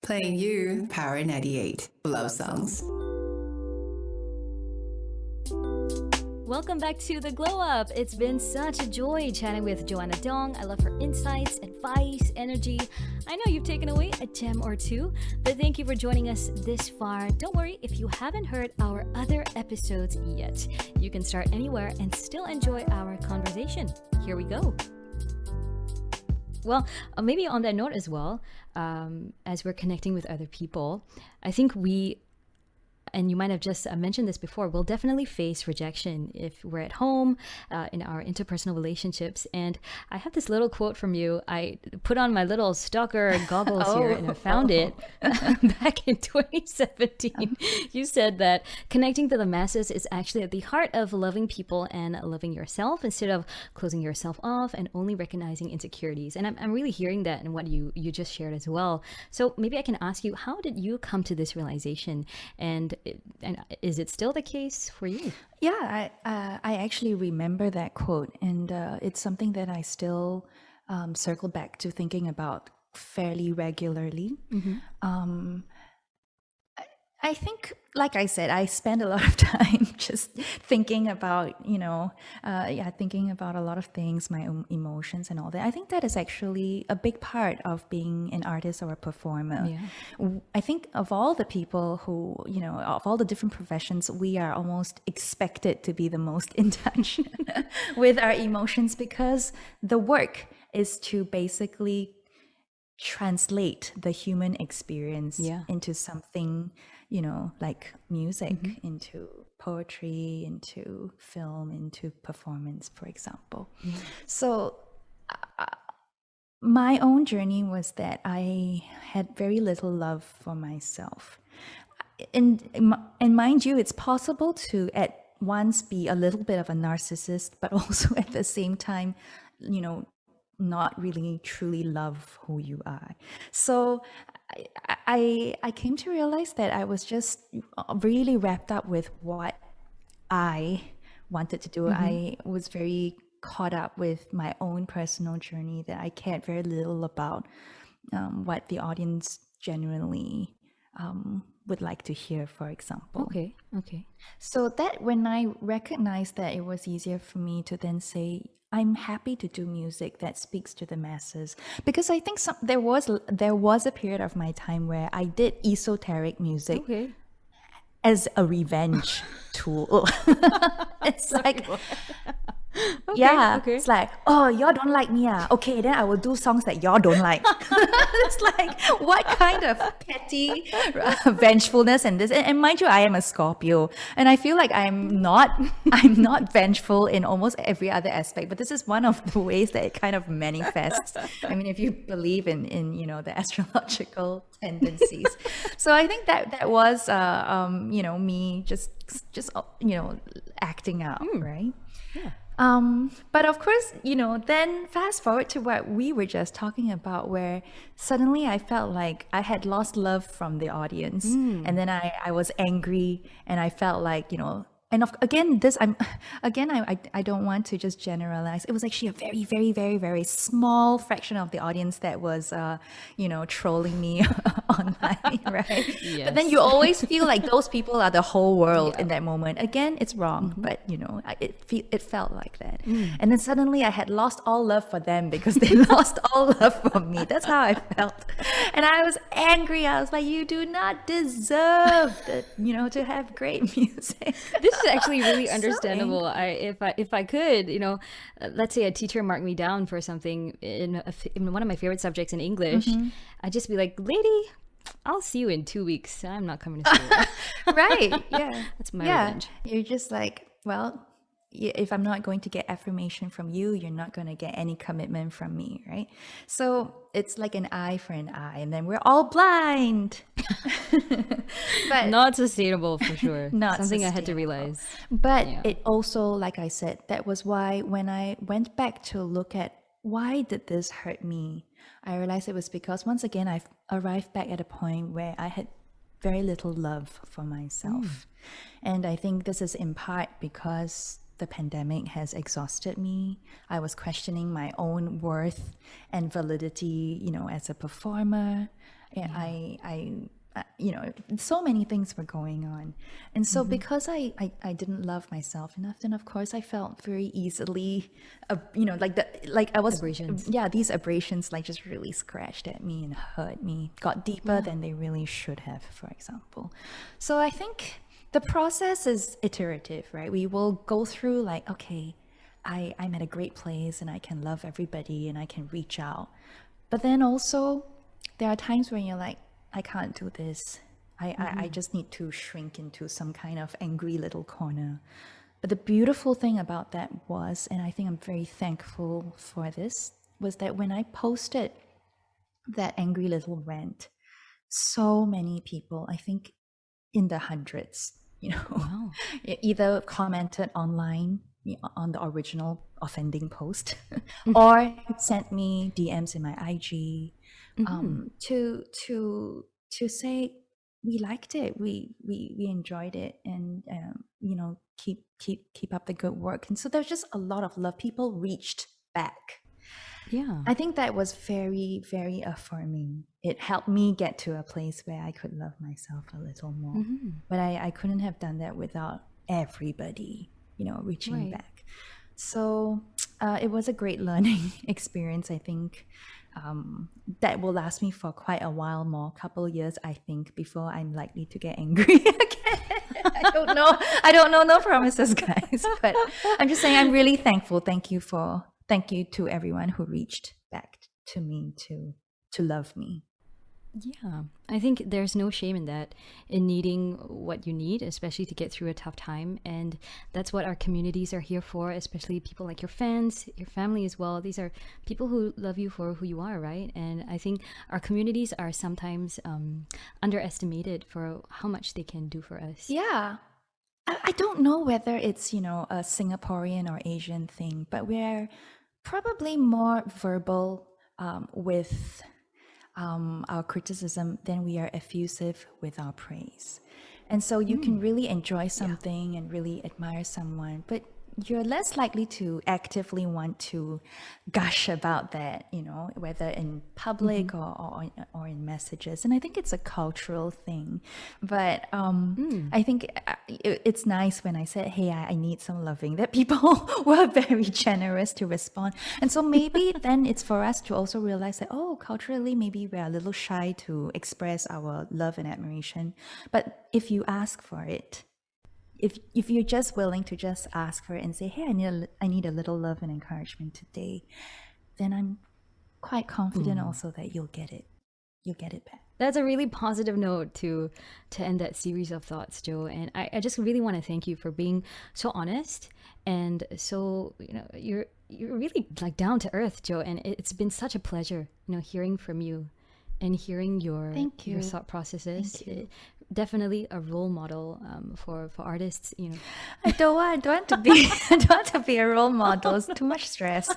Playing you Power 98 Love Songs. Welcome back to The Glow Up. It's been such a joy chatting with Joanna Dong. I love her insights, advice, energy. I know you've taken away a gem or two, but thank you for joining us this far. Don't worry if you haven't heard our other episodes yet. You can start anywhere and still enjoy our conversation. Here we go. Well, maybe on that note as well, as we're connecting with other people, I think and you might have just mentioned this before, we'll definitely face rejection if we're at home, in our interpersonal relationships. And I have this little quote from you. I put on my little stalker goggles here and I found it back in 2017. You said that connecting to the masses is actually at the heart of loving people and loving yourself instead of closing yourself off and only recognizing insecurities. And I'm really hearing that in what you just shared as well. So maybe I can ask you, how did you come to this realization? And is it still the case for you? Yeah, I actually remember that quote, and it's something that I still circle back to thinking about fairly regularly. I think, like I said, I spend a lot of time just thinking about, thinking about a lot of things, my own emotions and all that. I think that is actually a big part of being an artist or a performer. Yeah. I think of all the people who, of all the different professions, we are almost expected to be the most in touch with our emotions, because the work is to basically translate the human experience into something, like music, into poetry, into film, into performance, for example. So my own journey was that I had very little love for myself. And mind you, it's possible to at once be a little bit of a narcissist, but also at the same time, not really truly love who you are. So I came to realize that I was just really wrapped up with what I wanted to do. I was very caught up with my own personal journey that I cared very little about what the audience genuinely would like to hear, for example. Okay. So that when I recognized that, it was easier for me to then say, I'm happy to do music that speaks to the masses, because I think there was a period of my time where I did esoteric music as a revenge tool. It's like, it's like, oh, y'all don't like me, okay, then I will do songs that y'all don't like. It's like, what kind of petty vengefulness and this? And mind you, I am a Scorpio, and I feel like I'm not vengeful in almost every other aspect, but this is one of the ways that it kind of manifests. I mean, if you believe in the astrological tendencies. So I think that was me just acting out, right? Yeah. But of course, then fast forward to what we were just talking about, where suddenly I felt like I had lost love from the audience. And then I was angry, and I felt like, I don't want to just generalize. It was actually a very, very, very, very small fraction of the audience that was, trolling me online, right? Yes. But then you always feel like those people are the whole world in that moment. Again, it's wrong, but it felt like that. And then suddenly I had lost all love for them because they lost all love for me. That's how I felt. And I was angry. I was like, you do not deserve to have great music. This is actually really understandable. If I could, let's say a teacher marked me down for something in one of my favorite subjects in English, I'd just be like, lady, I'll see you in 2 weeks. I'm not coming to school. Right. Yeah. That's my revenge. You're just like, well, if I'm not going to get affirmation from you, you're not going to get any commitment from me, right? So it's like an eye for an eye, and then we're all blind. But not sustainable for sure. Not something I had to realize. But it also, like I said, that was why when I went back to look at why did this hurt me, I realized it was because once again I've arrived back at a point where I had very little love for myself. And I think this is in part because the pandemic has exhausted me. I was questioning my own worth and validity, as a performer. Yeah, you know, so many things were going on. And so because I didn't love myself enough, then of course I felt very easily, you know, like I was, Abrasions. yeah, these abrasions like just really scratched at me and hurt me, got deeper than they really should have, for example. So I think the process is iterative, right? We will go through like, okay, I'm at a great place and I can love everybody and I can reach out. But then also, there are times when you're like, I can't do this. I just need to shrink into some kind of angry little corner. But the beautiful thing about that was, and I think I'm very thankful for this, was that when I posted that angry little rant, so many people, I think in the hundreds, you know, Wow. either commented online on the original offending post or sent me DMs in my IG to say we liked it, we enjoyed it, and you know, keep up the good work. And so there's just a lot of love. People reached back. Yeah. I think that was very, very affirming. It helped me get to a place where I could love myself a little more. But I couldn't have done that without everybody, you know, reaching Right. back. So it was a great learning experience, I think. That will last me for quite a while more, couple years, I think, before I'm likely to get angry again. I don't know. I don't know. No promises, guys. But I'm just saying I'm really thankful. Thank you to everyone who reached back to me to love me. Yeah, I think there's no shame in that, in needing what you need, especially to get through a tough time. And that's what our communities are here for, especially people like your fans, your family as well. These are people who love you for who you are, right? And I think our communities are sometimes underestimated for how much they can do for us. Yeah. I don't know whether it's, you know, a Singaporean or Asian thing, but we're probably more verbal with our criticism than we are effusive with our praise. And so you can really enjoy something and really admire someone, but you're less likely to actively want to gush about that, you know, whether in public or in messages. And I think it's a cultural thing. But I think it's nice when I said, hey, I need some loving, that people were very generous to respond. And so maybe then it's for us to also realize that, oh, culturally, maybe we're a little shy to express our love and admiration. But if you ask for it, if you're just willing to just ask for it and say, hey, I need a little love and encouragement today, then I'm quite confident also that you'll get it. You'll get it back. That's a really positive note to end that series of thoughts, Joe. And I just really want to thank you for being so honest and so, you know, you're really like down to earth, Joe. And it's been such a pleasure, you know, hearing from you and hearing your thought processes. Definitely a role model for artists, you know. I don't want to be I don't want to be a role model. It's too much stress.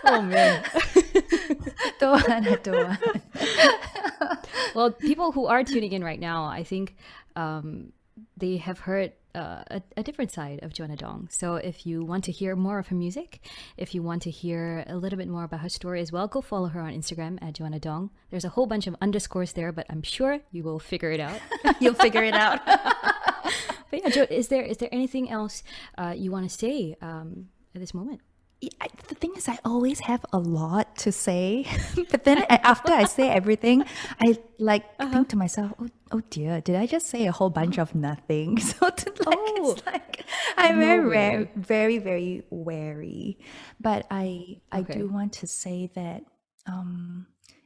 Oh man. I don't want. Well, people who are tuning in right now, I think they have heard a different side of Joanna Dong. So if you want to hear more of her music, if you want to hear a little bit more about her story as well, go follow her on Instagram at Joanna Dong. There's a whole bunch of underscores there, but I'm sure you will figure it out. You'll figure it out. But yeah, Joe, is there anything else you want to say at this moment? The thing is, I always have a lot to say, but then after I say everything, I think to myself, oh dear, did I just say a whole bunch of nothing? So it's like I'm very, very wary. But I do want to say that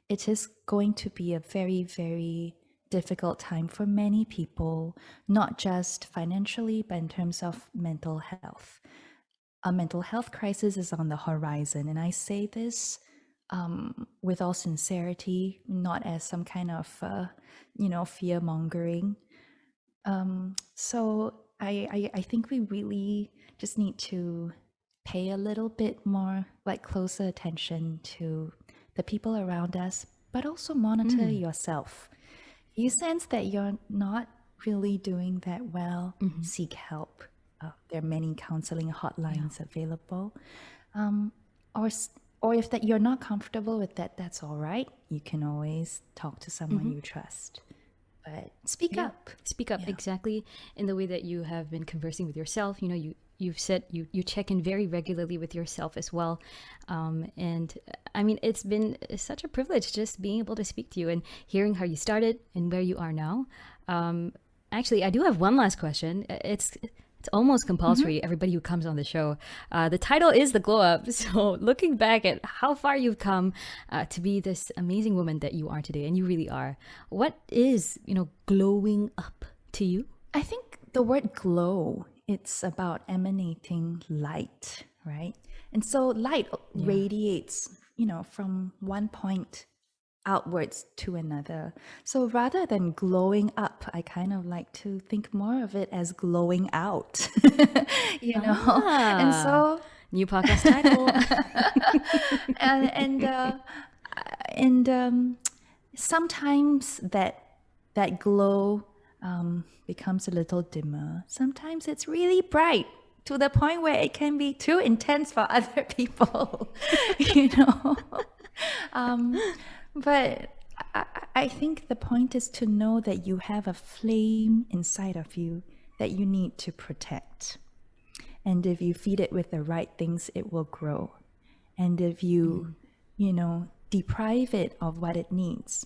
it is going to be a very, very difficult time for many people, not just financially, but in terms of mental health. A mental health crisis is on the horizon. And I say this with all sincerity, not as some kind of, fear mongering. So I think we really just need to pay a little bit more, closer attention to the people around us, but also monitor yourself. If you sense that you're not really doing that well, seek help. There are many counseling hotlines available. Or if that you're not comfortable with that, that's all right. You can always talk to someone you trust. But speak up. Speak up, exactly in the way that you have been conversing with yourself. You know, you've said you check in very regularly with yourself as well. And I mean, it's been such a privilege just being able to speak to you and hearing how you started and where you are now. Actually, I do have one last question. It's almost compulsory, everybody who comes on the show. The title is The Glow Up. So looking back at how far you've come to be this amazing woman that you are today, and you really are, what is, glowing up to you? I think the word glow, it's about emanating light, right? And so light radiates, from one point outwards to another. So rather than glowing up, I kind of like to think more of it as glowing out, And so New podcast title. and sometimes that glow becomes a little dimmer. Sometimes it's really bright to the point where it can be too intense for other people, But I think the point is to know that you have a flame inside of you that you need to protect. And if you feed it with the right things, it will grow. And if you, deprive it of what it needs,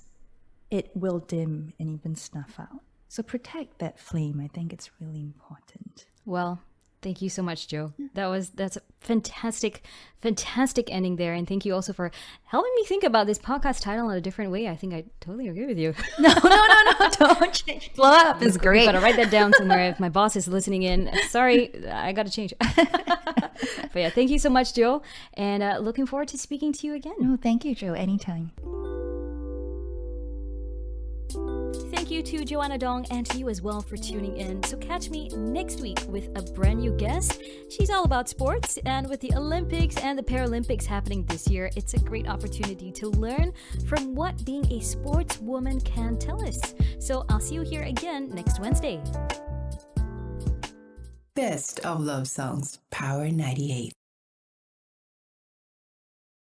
it will dim and even snuff out. So protect that flame. I think it's really important. Well, thank you so much, Jo. That's a fantastic ending there. And thank you also for helping me think about this podcast title in a different way. I think I totally agree with you. No, don't change. Blow up is great. Gotta write that down somewhere if my boss is listening in. Sorry, I gotta change. But yeah, thank you so much, Jo. And looking forward to speaking to you again. Oh, thank you, Jo. Anytime. Thank you to Joanna Dong and to you as well for tuning in. So catch me next week with a brand new guest. She's all about sports, and with the Olympics and the Paralympics happening this year, it's a great opportunity to learn from what being a sportswoman can tell us. So I'll see you here again next Wednesday. Best of Love Songs, Power 98.